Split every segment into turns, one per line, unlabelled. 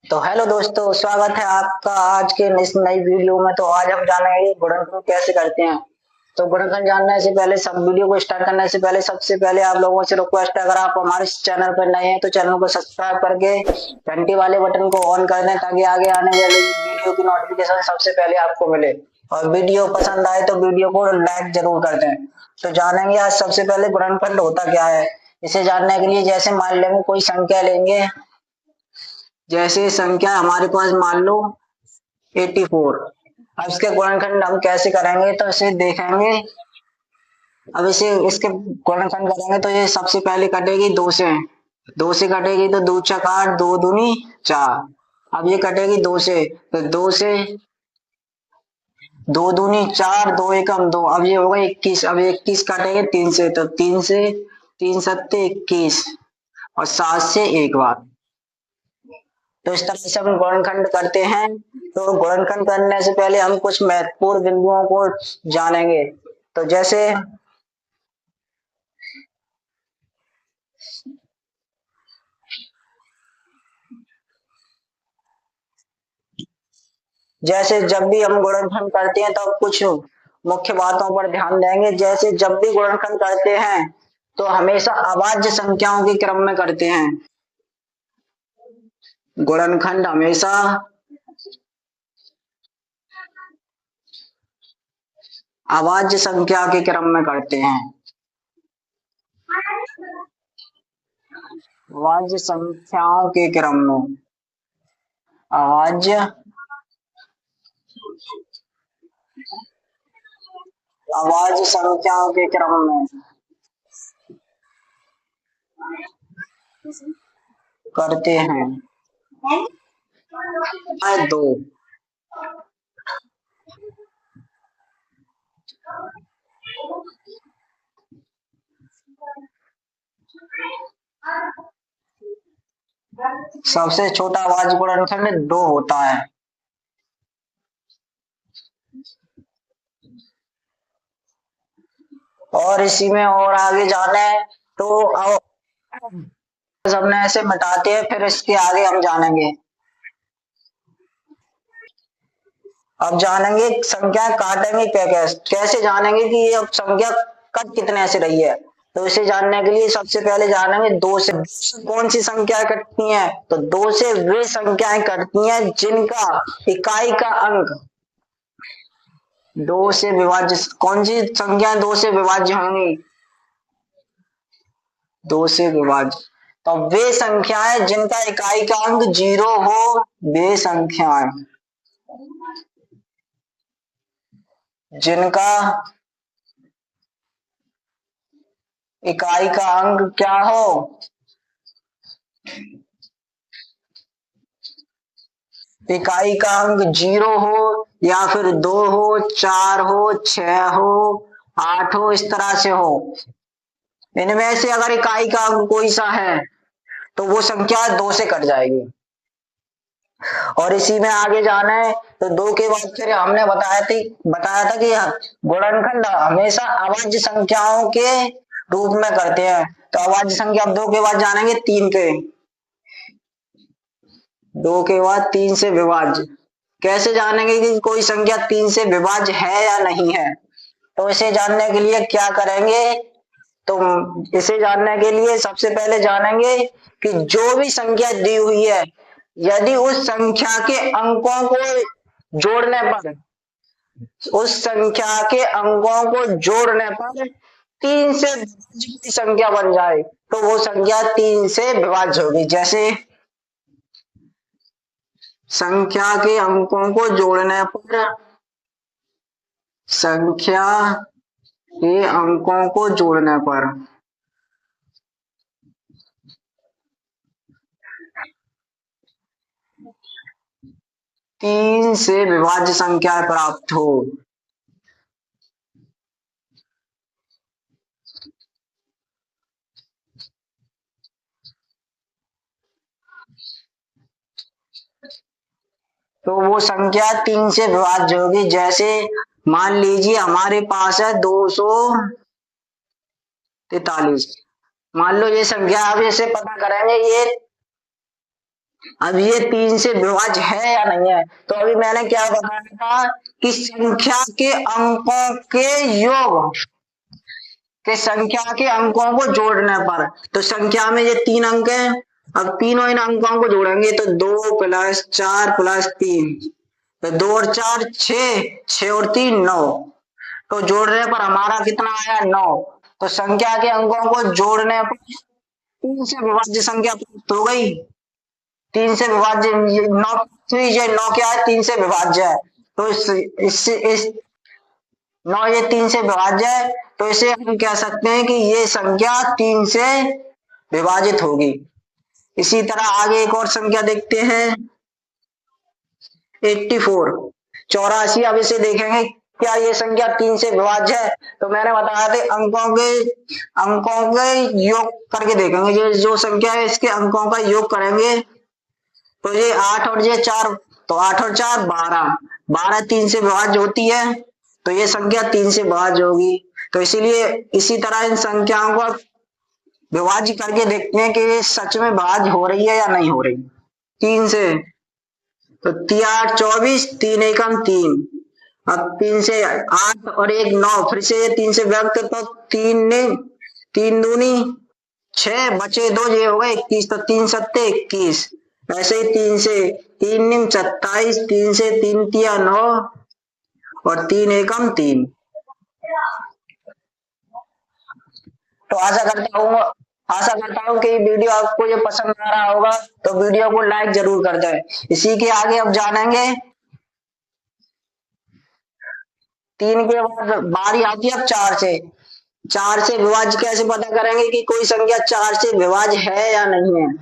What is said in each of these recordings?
तो हेलो दोस्तों, स्वागत है आपका आज के इस नई वीडियो में। तो आज हम जानेंगे गुणनखंड कैसे करते हैं। तो गुणनखंड जानने से पहले, सब वीडियो को स्टार्ट करने से पहले, सबसे पहले आप लोगों से रिक्वेस्ट है, अगर आप हमारे चैनल पर नए हैं तो चैनल को सब्सक्राइब करके घंटी वाले बटन को ऑन कर दें, ताकि आगे आने वाली वीडियो की नोटिफिकेशन सबसे पहले आपको मिले। और वीडियो पसंद आए तो वीडियो को लाइक जरूर कर दें। तो जानेंगे आज सबसे पहले गुणनखंड होता क्या है। इसे जानने के लिए जैसे मान लेंगे कोई संख्या लेंगे, जैसे संख्या हमारे पास मान लो 84। अब इसके गुणनखंड हम कैसे करेंगे तो इसे देखेंगे। अब इसे इसके गुणनखंड करेंगे तो ये सबसे पहले कटेगी दो से कटेगी तो दो छक आठ, दो दूनी चार। अब ये कटेगी दो से, तो दो से दो दूनी चार, दो एकम दो। अब ये होगा 21। अब 21 कटेंगे तीन से, तो तीन से तीन सत्ते 21 और सात से एक बार। तो इस तरह से हम गुणनखंड करते हैं। तो गुणनखंड करने से पहले हम कुछ महत्वपूर्ण बिंदुओं को जानेंगे। तो जैसे जब भी हम गुणनखंड करते हैं तो कुछ मुख्य बातों पर ध्यान देंगे। जैसे जब भी गुणनखंड करते हैं तो हमेशा अभाज्य संख्याओं के क्रम में करते हैं। गुणनखंड हमेशा अभाज्य संख्या के क्रम में करते हैं। अभाज्य संख्याओं के क्रम में, अभाज्य अभाज्य संख्याओं के क्रम में करते हैं। दो सबसे छोटा अभाज्य गुणनखंड दो होता है। और इसी में और आगे जाना है तो अब हमने ऐसे मिटाते हैं, फिर इसके आगे हम जानेंगे। अब जानेंगे संख्या काटेंगे कैसे जानेंगे कि ये अब संख्या कट कितने से रही है। तो इसे जानने के लिए सबसे पहले जानेंगे दो से कौन सी संख्याएं कटती हैं। तो दो से वे संख्याएं कटती हैं जिनका इकाई का अंक दो से विभाज्य। कौन सी संख्याएं दो से विभाज्य होंगी? दो से विभाज्य। तो वे संख्याएं जिनका इकाई का अंक 0 हो, वे संख्याएं जिनका इकाई का अंक क्या हो, इकाई का अंक 0 हो या फिर 2 हो, 4 हो, 6 हो, 8 हो, इस तरह से हो। इनमें से अगर इकाई का अंक कोई सा है तो वो संख्या दो से कट जाएगी। और इसी में आगे जाना है तो दो के बाद फिर हमने बताया था कि गुणनखंड हमेशा अभाज्य संख्याओं के रूप में करते हैं। तो अभाज्य संख्या अब दो के बाद जानेंगे तीन के। दो के बाद तीन से विभाज्य कैसे जानेंगे कि कोई संख्या तीन से विभाज्य है या नहीं है। तो इसे जानने के लिए क्या करेंगे, तो इसे जानने के लिए सबसे पहले जानेंगे कि जो भी संख्या दी हुई है, यदि उस संख्या के अंकों को जोड़ने पर उस संख्या के अंकों को जोड़ने पर तीन से विभाज्य संख्या बन जाए तो वो संख्या तीन से विभाज्य होगी। जैसे संख्या के अंकों को जोड़ने पर संख्या के अंकों को जोड़ने पर तीन से विभाज्य संख्या प्राप्त हो। तो वो संख्या तीन से विभाज्य होगी। जैसे मान लीजिए हमारे पास है 243। मान लो ये संख्या, अब इसे पता करेंगे, ये अब ये 3 से विभाज्य है या नहीं है। तो अभी मैंने क्या बताया था कि संख्या के अंकों को जोड़ने पर, तो संख्या में ये 3 अंक हैं। अब तीनों इन अंकों को जोड़ेंगे तो 2 प्लस 4 प्लस 3, तो 2 और 4 6, 6 और 3 9, तो जोड़ने पर हमारा कितना आया 9। तो संख्या के अंकों को जोड़ने पर 3 से विभाज्य संख्या प्राप्त हो गई। 3 से विभाज्य 9, 9 क्या है 3 से विभाज्य है। तो इस 9 ये 3 से विभाज्य है, तो इसे हम कह सकते हैं कि ये संख्या 3 से विभाजित होगी। इसी तरह आगे एक और संख्या देखते हैं 84, 84। अब इसे देखेंगे क्या ये संख्या 3 से विभाज्य है। तो मैंने बताया था अंकों के योग करके देखेंगे। जो संख्या है इसके अंकों का योग करेंगे तो ये 8 और ये 4, तो 8 और 4 12, 12 3 से विभाज्य होती है, तो ये संख्या 3 से विभाज्य होगी। तो इसीलिए इसी तरह इन संख्याओं को विभाज्य करके देखते हैं कि ये सच में विभाज्य हो रही है या नहीं हो रही 3 से। तो 3 8 24, 3 एकम 3, अब 3 से 8 और 1 9, फिर से ये 3 से व्यक्त, तो 3 दूनी 6, बचे 2, ये हो गए 21, तो 3 सत्ते 21। ऐसे ही 3 से 3 निम 27, 3 से 3 तिया 9 और 3 एकम 3। तो आशा करता हूँ कि वीडियो आपको ये पसंद आ रहा होगा, तो वीडियो को लाइक जरूर कर दें। इसी के आगे अब जानेंगे 3 के बाद बारी आती है अब 4 से। 4 से विभाज्य कैसे पता करेंगे कि कोई संख्या 4 से विभाज्य है या नहीं है।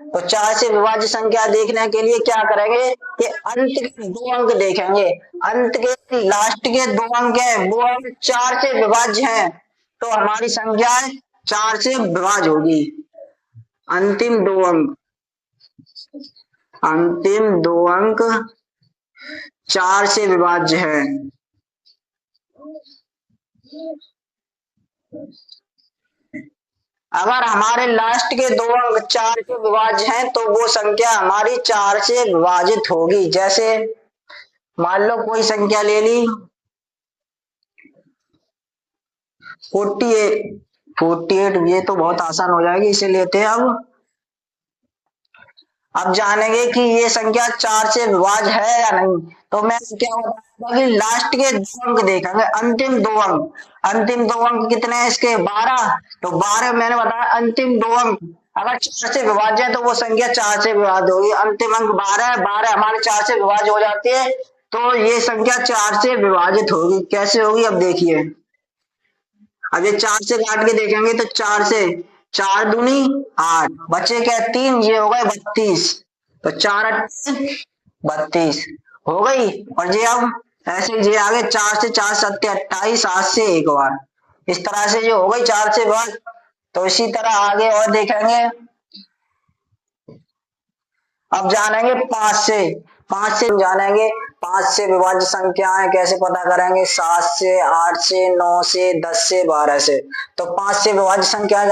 तो 4 से विभाज्य संख्या देखने के लिए क्या करेंगे कि अंत के 2 अंक देखेंगे। अंत के लास्ट के 2 अंक है वो अंक 4 से विभाज्य हैं, तो हमारी संख्या 4 से विभाज्य होगी। अंतिम 2 अंक 4 से विभाज्य है। अगर हमारे लास्ट के 2 अंक 4 से विभाज्य हैं तो वो संख्या हमारी 4 से विभाजित होगी। जैसे मान लो कोई संख्या ले ली 48, ये तो बहुत आसान हो जाएगी, इसे लेते हैं। अब जानेंगे कि ये संख्या 4 से विभाज्य है या नहीं। तो मैं क्या बताऊंगा कि लास्ट के 2 अंक देखेंगे, अंतिम दो अंक कितने हैं इसके 12, तो 12 मैंने बताया अंतिम 2 अंक अगर 4 से विभाज्य है तो वो संख्या 4 से विभाज्य होगी। अंतिम अंक 12 है, 12 हमारे 4 से विभाज्य हो जाती है, तो ये संख्या 4 से विभाजित होगी। कैसे होगी अब देखिए। अब ये 4 से काट के देखेंगे तो 4 से 4 दूनी 8, बचे क्या 3, ये हो गए 32, तो 4 32 हो गई। और ये अब ऐसे ये आगे 4 से 4 सत्ते 28, 7 से एक बार, इस तरह से जो हो गई 4 से बाद। तो इसी तरह आगे और देखेंगे। अब जानेंगे 5 से जानेंगे 5 से विभाज्य संख्याएं कैसे पता करेंगे। 7 से 8 से 9 से 10 से 12 से। तो 5 से विभाज्य संख्या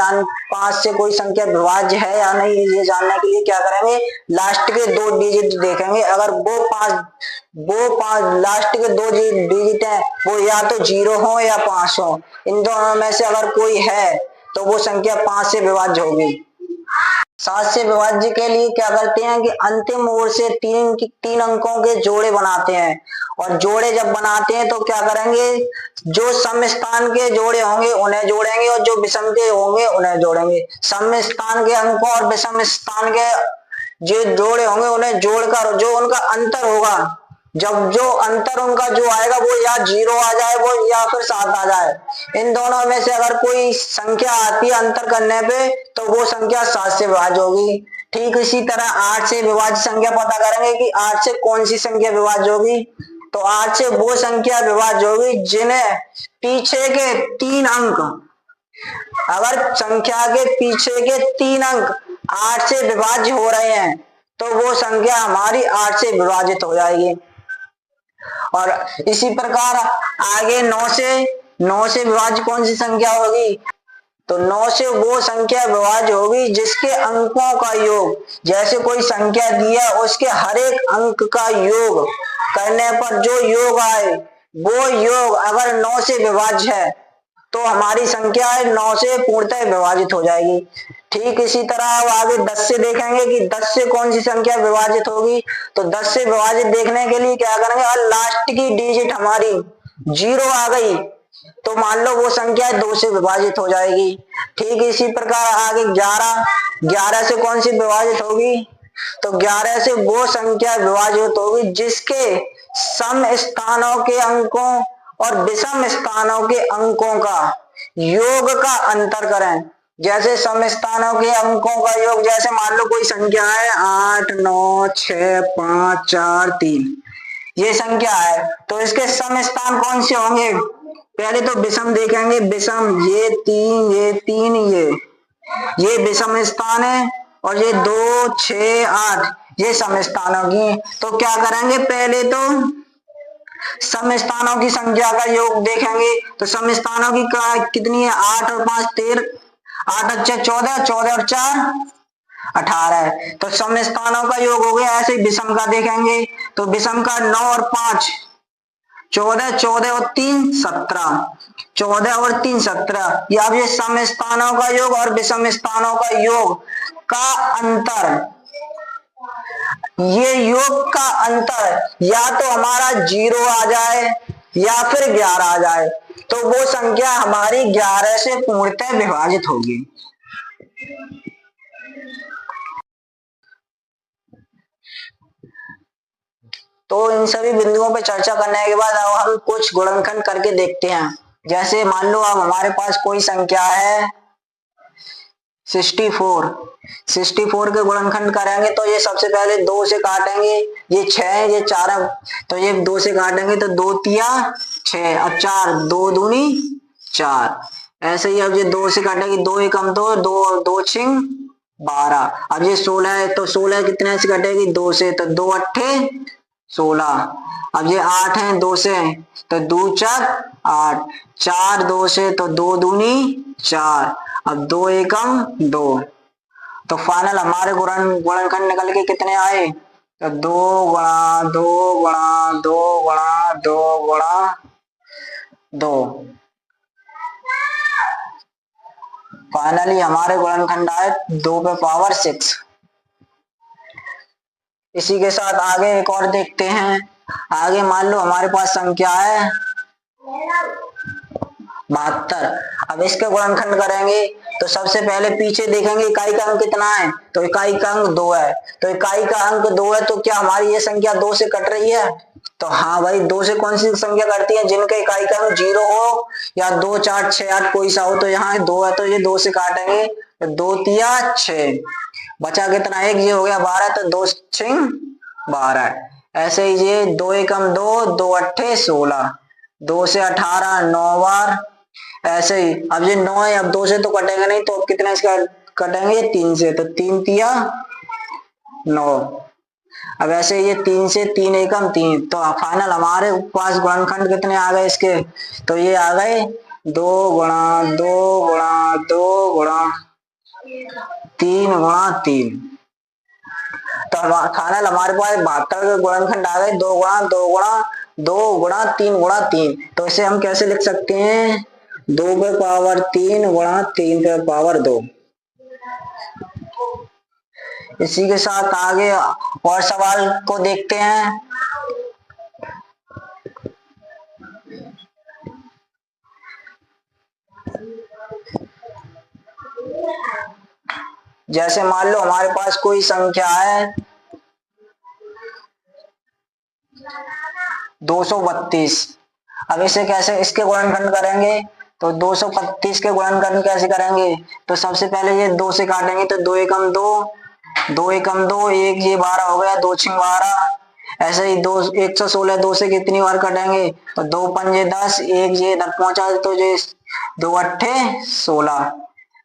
5 से कोई संख्या विभाज्य है या नहीं ये जानने के लिए क्या करेंगे, लास्ट के 2 डिजिट देखेंगे। अगर वो पांच लास्ट के 2 डिजिट है वो या तो 0 हो या 5 हो, इन दोनों में से अगर कोई है तो वो संख्या 5 से विभाज्य होगी। 7 से विभाज्य के लिए क्या करते हैं कि अंतिम ओर से 3 अंकों के जोड़े बनाते हैं, और जोड़े जब बनाते हैं तो क्या करेंगे, जो सम स्थान के जोड़े होंगे उन्हें जोड़ेंगे और जो विषम के होंगे उन्हें जोड़ेंगे। सम स्थान के अंकों और विषम स्थान के जो जोड़े होंगे उन्हें जोड़कर जो उनका अंतर होगा, जब जो अंतर उनका जो आएगा वो या 0 आ जाए वो या फिर 7 आ जाए, इन दोनों में से अगर कोई संख्या आती है अंतर करने पे तो वो संख्या 7 से विभाज्य होगी। ठीक इसी तरह 8 से विभाज्य संख्या पता करेंगे कि 8 से कौन सी संख्या विभाज्य होगी। तो 8 से वो संख्या विभाज्य होगी जिन्हें पीछे के 3 अंक, अगर संख्या के पीछे के 3 अंक 8 से विभाज्य हो रहे हैं तो वो संख्या हमारी 8 से विभाजित हो जाएगी। और इसी प्रकार आगे 9 से विभाज्य कौन सी संख्या होगी, तो 9 से वो संख्या विभाज्य होगी जिसके अंकों का योग, जैसे कोई संख्या दिया उसके हर एक अंक का योग करने पर जो योग आए वो योग अगर 9 से विभाज्य है तो हमारी संख्या है 9 से पूर्णतः विभाजित हो जाएगी। ठीक इसी तरह अब आगे 10 से देखेंगे कि 10 से कौन सी संख्या विभाजित होगी। तो 10 से विभाजित देखने के लिए क्या करेंगे, और लास्ट की डिजिट हमारी 0 आ गई तो मान लो वो संख्या 2 से विभाजित हो जाएगी। ठीक इसी प्रकार आगे 11 से कौन सी विभाजित होगी, तो 11 से वो संख्या विभाजित होगी जिसके सम स्थानों के अंकों और विषम स्थानों के अंकों का योग का अंतर करें। जैसे सम स्थानों के अंकों का योग, जैसे मान लो कोई संख्या है 8 9 6 5 4 3, ये संख्या है तो इसके सम स्थान कौन से होंगे, पहले तो विषम देखेंगे। विषम ये 3 ये 3 ये विषम स्थान है और ये 2 6 8 ये सम स्थानों की। तो क्या करेंगे, पहले तो सम स्थानों की संख्या का योग देखेंगे। तो सम स्थानों की कितनी है, 8 और 5 13, 8 अच्छा 14, 14 और 4 18। तो सम स्थानों का योग हो गया। ऐसे ही विषम का देखेंगे तो विषम का 9 और 5 14, 14 और 3 17, 14 और 3 17। या अब ये सम स्थानों का योग और विषम स्थानों का योग का अंतर, ये योग का अंतर या तो हमारा 0 आ जाए या फिर 11 आ जाए तो वो संख्या हमारी 11 से पूर्णतः विभाजित होगी। तो इन सभी बिंदुओं पर चर्चा करने के बाद अब हम कुछ गुणनखंड करके देखते हैं। जैसे मान लो अब हमारे पास कोई संख्या है 64 के गुणनखंड करेंगे तो ये सबसे पहले 2 से काटेंगे, ये 6 है ये 4 है तो ये 2 से काटेंगे तो 2 तिया 6 और 4 2 दूनी 4। ऐसे ही अब ये 2 से काटेंगे 2 एकम 2 2 2 छिंग 12। अब ये 16 है तो 16 कितने से कटेगी, 2 से, तो 2 अट्ठे 16। अब ये 8 है 2 से तो 2 4 8, 4 2 से तो 2 दूनी 4, अब 2 एकम 2। तो फाइनल हमारे गुणनखंड निकल के कितने आए, तो 2 गुणा 2 गुणा 2 गुणा 2 गुणा 2। फाइनली हमारे गुणनखंड आए 2 पे पावर 6। इसी के साथ आगे एक और देखते हैं। आगे मान लो हमारे पास संख्या है 72। अब इसके गुणनखंड करेंगे तो सबसे पहले पीछे देखेंगे इकाई का अंक कितना है, तो इकाई का अंक 2 है। तो इकाई का अंक 2 है तो क्या हमारी ये संख्या 2 से कट रही है, तो हाँ भाई 2 से कौन सी संख्या कटती है, जिनके इकाई का अंक 0 हो या 2 4 6 8 कोई सा हो। तो यहाँ 2 है तो ये 2 से काटेंगे तो 2 तिया 6, बचा कितना एक, ये हो गया 12 तो 2 छिंग 12। ऐसे ही ये 2 एकम 2 2 अट्ठे 16, 2 से 18 9 बार। ऐसे ही अब ये 9 है, अब 2 से तो कटेगा नहीं तो अब कितने से कटेंगे, 3 से, तो 3 तिया 9। अब ऐसे ये 3 से 3 एकम 3। तो फाइनल हमारे पास गुणनखंड कितने आ गए इसके, तो ये आ गए 2 गुणा 2 गुणा 2 गुणा 3 गुणा 3। तो फाइनल हमारे पास 72 के गुणनखंड आ गए 2 गुणा 2 गुणा 2 गुणा 3 गुणा 3। तो इसे हम कैसे लिख सकते हैं, 2 पे पावर 3 गुणा 3 पे पावर 2। इसी के साथ आगे और सवाल को देखते हैं। जैसे मान लो हमारे पास कोई संख्या है 232। अब इसे कैसे, इसके गुणनखंड करेंगे तो 232 के गुणनखंड कैसे करेंगे, तो सबसे पहले ये 2 से काटेंगे तो 2 एकम 2 2 एकम 2 1, ये 12 हो गया 2 छिंग 12। ऐसे ही 2 116 2 से कितनी बार कटेंगे, तो 2 पंजे 10, 1 ये इधर पहुंचा तो ये 2 अट्ठे 16।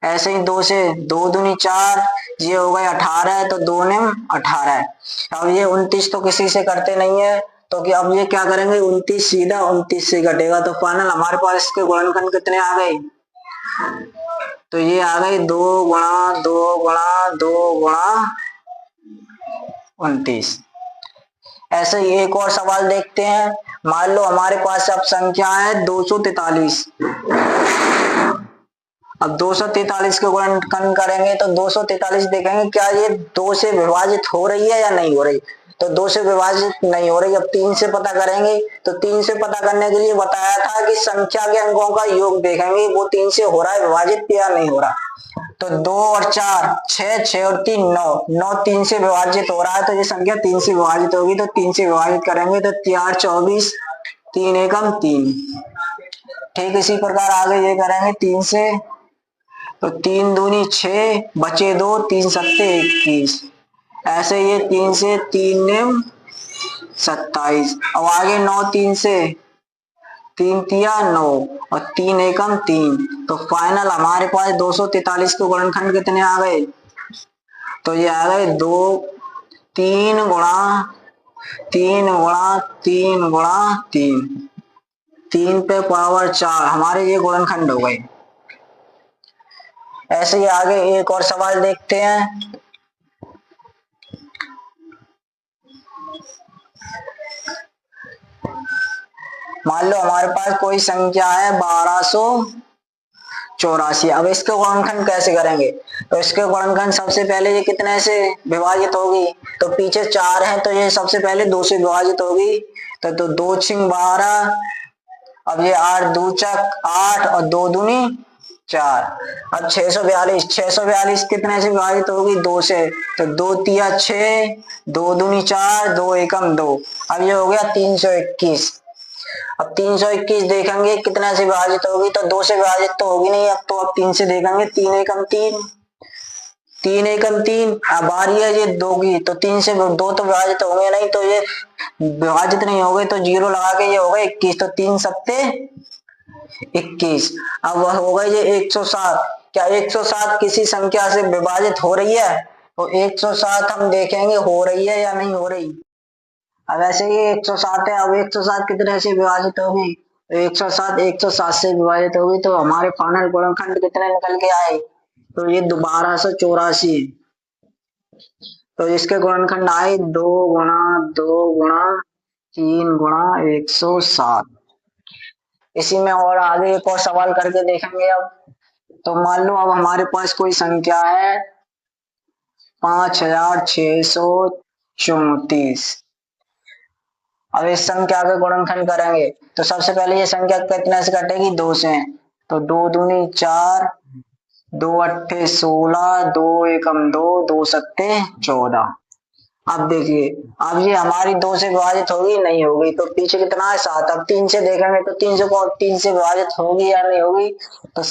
ऐसे ही 2 से 2 दूनी 4, ये हो गए 18 तो 2 ने 18। अब ये 29 तो किसी से करते नहीं है तो कि अब ये क्या करेंगे 29 सीधा 29 से कटेगा। तो फाइनल हमारे पास इसके गुणनखंड कितने आ गए, तो ये आ गई 2 गुणा 2 गुणा 2 गुणा 29। ऐसे ही एक और सवाल देखते हैं। मान लो हमारे पास अब संख्या है 243। अब 243 के गुणनखंड करेंगे तो 243 देखेंगे क्या ये 2 से विभाजित हो रही है या नहीं हो रही। तो 2 से विभाजित नहीं हो रही। अब 3 से पता करेंगे तो 3 से पता करने के लिए बताया था कि संख्या के अंकों का योग देखेंगे वो 3 से हो रहा है विभाजित या नहीं हो रहा। तो 2 और 4 6, 6 और 3 9, 9 3 से विभाजित हो रहा है तो ये संख्या 3 से विभाजित होगी। तो 3 से विभाजित करेंगे तो 4 24, 3 एकम 3। ठीक इसी प्रकार आगे ये करेंगे 3 से तो 3 दूनी 6 बचे 2, 3 सत्ते 21। ऐसे ये 3 से 3 निम 27। अब आगे 9 3 से 3 तिया 9 और 3 एकम 3। तो फाइनल हमारे पास 243 के गुणनखंड कितने आ गए। तो ये आ गए 3 गुणा 3 गुणा 3 गुणा 3, 3 पे पावर 4 हमारे ये गुणनखंड हो गए। ऐसे ही आगे एक और सवाल देखते हैं। मान लो हमारे पास कोई संख्या है 1284। अब इसके गुणनखंड कैसे करेंगे। तो इसके गुणनखंड सबसे पहले ये कितने से विभाजित होगी। तो पीछे 4 है तो ये सबसे पहले 2 से विभाजित होगी। तो 2 छिंग 12। अब ये 8 2 चक 8 और 2 दूनी 4। अब 642 कितने से विभाजित होगी 2 से। तो 2 तिया 6, 2 दूनी 4, 2 एकम 2। अब ये हो गया 321। अब 321 देखेंगे कितने से विभाजित होगी। तो 2 से विभाजित तो होगी नहीं। अब 3 से देखेंगे 3 एकम 3, 3 एकम 3। अब बारी है ये 2 की। तो 3 से 2 तो विभाजित होंगे नहीं तो ये विभाजित नहीं हो गए तो 0 लगा के ये होगा 21। तो 3 सत्ते 21। अब वह होगा ये 107। क्या 107 किसी संख्या से विभाजित हो रही है। तो 107 हम देखेंगे हो रही है या नहीं हो रही। अब ऐसे ही 107 है। अब 107 कितने से विभाजित होगी। तो 107 से विभाजित होगी। तो हमारे फाइनल गुणनखंड कितने निकल के आए। तो ये 1284। तो इसके गुणनखंड आए 2 गुणा 2 गुणा 3 गुणा 107। इसी में और आगे एक और सवाल करके देखेंगे। अब तो मान लो अब हमारे पास कोई संख्या है 5634। अब इस संख्या के गुणनखंड करेंगे तो सबसे पहले ये संख्या कितने से कटेगी 2 से। तो 2 दूनी 4, 2 अट्ठे 16, 2 एकम 2, 2 सत्ते 14। अब देखिए अब ये हमारी 2 से विभाजित होगी नहीं होगी। तो पीछे कितना है 7। अब 3 से देखेंगे तो 3 से विभाजित होगी या नहीं होगी। तो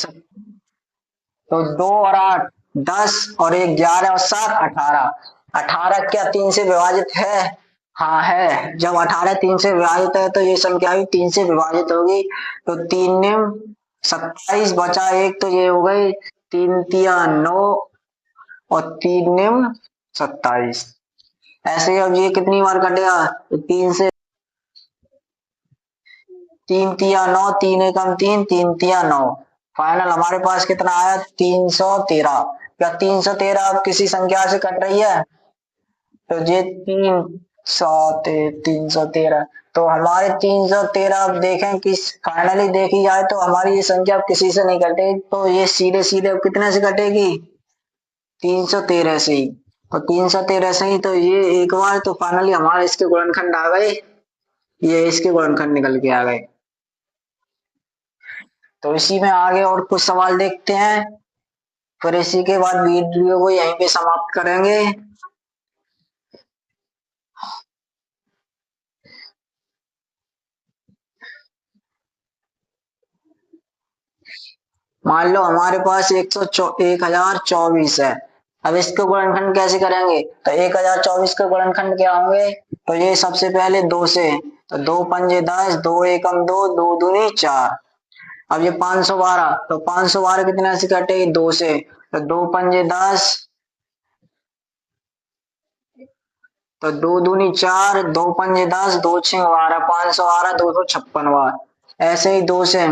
2 और 8 10 और 1 11 और 7 18। 18 क्या 3 से विभाजित है। हाँ है। जब 18 3 से विभाजित है तो ये संख्या भी 3 से विभाजित होगी। तो 3 निम 27 बचा 1 तो ये हो गई 3 तिया 9 और 3 निम 27। ऐसे ही अब ये कितनी बार कटेगा। तो 3 से 3 तिया 9, 3 एकम 3, 3 तिया 9। फाइनल हमारे पास कितना आया 313। क्या 313 अब किसी संख्या से कट रही है। तो ये 313। तो हमारे 313 अब देखें कि फाइनली देखी जाए तो हमारी ये संख्या अब किसी से नहीं कटेगी। तो ये सीधे सीधे अब कितने से कटेगी 313 से ही। तो 313 से ही तो ये एक बार तो फाइनली हमारे इसके गुणनखंड आ गए। ये इसके गुणनखंड निकल के आ गए। तो इसी में आगे और कुछ सवाल देखते हैं। फिर इसी के बाद वीडियो को यहीं पे समाप्त करेंगे। मान लो हमारे पास 1024 है। अब इसके गुणनखंड कैसे करेंगे। तो 1024 के गुणनखंड क्या होंगे। तो ये सबसे पहले 2 से। तो 2 पंजे 10, 2 एकम 2, 2 दूनी 4। अब ये 512। तो 512 कितने से कटेगी 2 से। तो 2 पंजे 10, तो 2 दूनी 4, 2 पंजे 10, 2 छिंग 12, 512 256 बार। ऐसे ही 2 से।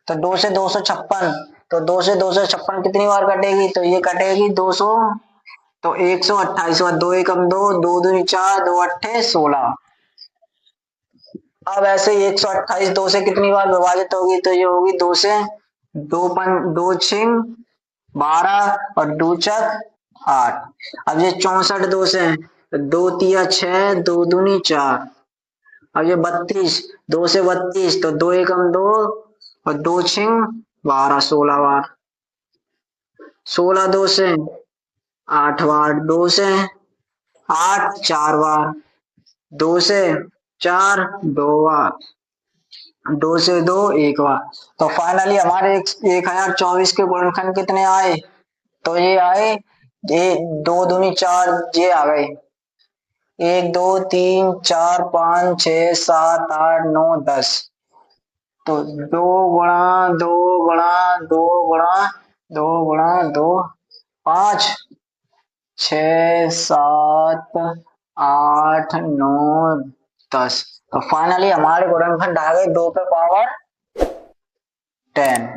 तो 2 से 256 तो 2 से 256 कितनी बार कटेगी, तो ये कटेगी 200, तो 128 बार, 2 एकम 2, 2 दूनी 4, 2 अट्ठे 16। अब ऐसे 128 2 से कितनी बार विभाजित होगी, तो ये होगी 2 से, 2 छिंग 12 और 2 चक 8। अब ये 64 2 से है, तो 2 तिया 6, 2 दूनी 4। अब ये 32, 2 से 32, तो 2 एकम 2 और 2 छिंग 12, 16 बार। 16 2 से 8 बार, 2 से 8 4 बार, 2 से 4 2 बार, 2 से 2 1 बार। तो फाइनली हमारे 1024 के गुणनखंड कितने आए, तो ये आए, ये 2 दूनी 4, ये आ गए 1 2 3 4 5 6 7 8 9 10। तो 2 गुणा 2 गुणा 2 गुणा 2 गुणा 2 5 6 7 8 9 10। तो फाइनली हमारे गुणनखंड आ गए 2 पे पावर 10।